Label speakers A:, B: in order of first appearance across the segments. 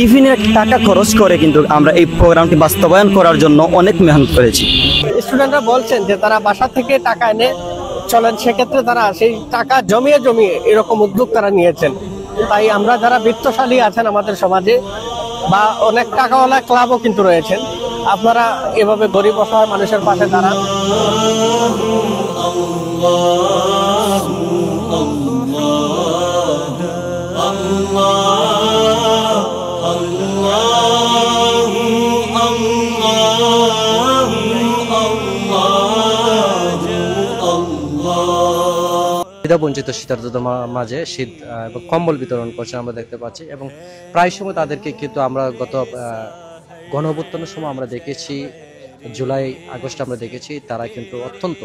A: টিফিনের টাকা খরচ করে কিন্তু আমরা এই প্রোগ্রামটি বাস্তবায়ন করার জন্য অনেক মেহনত করেছি।
B: স্টুডেন্টরা বলছেন যে তারা বাসা থেকে টাকা এনে চলেন, সেক্ষেত্রে তারা সেই টাকা জমিয়ে এরকম উদ্যোগ তারা নিয়েছেন। তাই আমরা যারা বিত্তশালী আছেন আমাদের সমাজে বা অনেক টাকাওয়ালা ক্লাবও কিন্তু রয়েছেন, আপনারা এভাবে গরিব অসহায় মানুষের পাশে দাঁড়ান।
C: বঞ্চিত শীতার্তদের মাঝে শীত এবং কম্বল বিতরণ করছে আমরা দেখতে পাচ্ছি, এবং প্রায় সময় তাদেরকে কিন্তু আমরা গত গণ অভ্যুত্থানের সময় আমরা দেখেছি, জুলাই আগস্ট আমরা দেখেছি, তারা কিন্তু অত্যন্ত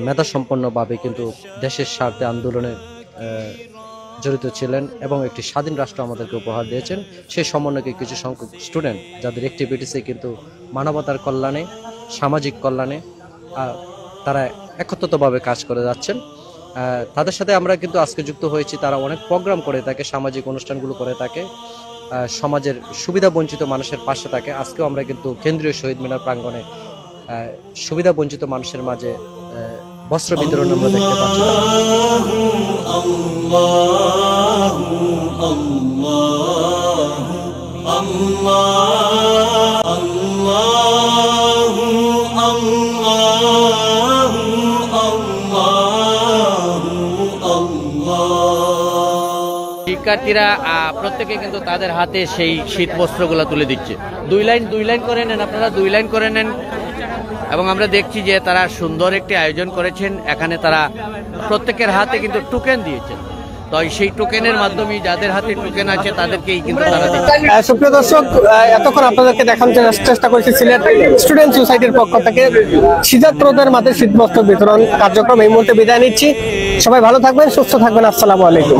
C: মেধাসম্পন্নভাবে কিন্তু দেশের স্বার্থে আন্দোলনে জড়িত ছিলেন এবং একটি স্বাধীন রাষ্ট্র আমাদেরকে উপহার দিয়েছেন। সেই সমন্বয়কে কিছু সংখ্যক স্টুডেন্ট যাদের অ্যাক্টিভিটিসে কিন্তু মানবতার কল্যাণে, সামাজিক কল্যাণে তারা একত্রিতভাবে কাজ করে যাচ্ছেন, তাদের সাথে আমরা কিন্তু আজকে যুক্ত হয়েছি। তারা অনেক প্রোগ্রাম করে থাকে, সামাজিক অনুষ্ঠানগুলো করে থাকে, সমাজের সুবিধা বঞ্চিত মানুষের পাশে থাকে। আজকেও আমরা কিন্তু কেন্দ্রীয় শহীদ মিনার প্রাঙ্গণে সুবিধা বঞ্চিত মানুষের মাঝে বস্ত্র বিতরণ আমরা দেখতে পাচ্ছি।
D: শিক্ষার্থীরা প্রত্যেকে কিন্তু তাদের হাতে সেই শীত বস্ত্রগুলো তুলে দিচ্ছে। দুই লাইন করে নেন, আপনারা 2 লাইন করে নেন। এবং আমরা দেখছি যে তারা সুন্দর একটি আয়োজন করেছেন। এখানে তারা প্রত্যেকের হাতে কিন্তু টোকেন দিয়েছেন। তো সেই টোকেনের মাধ্যমে যাদের হাতে টোকেন আছে তাদেরকেই কিন্তু তারা দিচ্ছে।
B: সুপ্রিয় দর্শক, এতক্ষণ আপনাদেরকে দেখানোর চেষ্টা করেছি সিলেট স্টুডেন্ট সোসাইটির পক্ষ থেকে শীতার্তদের মাঝে শীতবস্ত্র বিতরণ কার্যক্রম। এই মুহূর্তে বিদায় নিচ্ছি। সবাই ভালো থাকবেন, সুস্থ থাকবেন। আসসালামু আলাইকুম।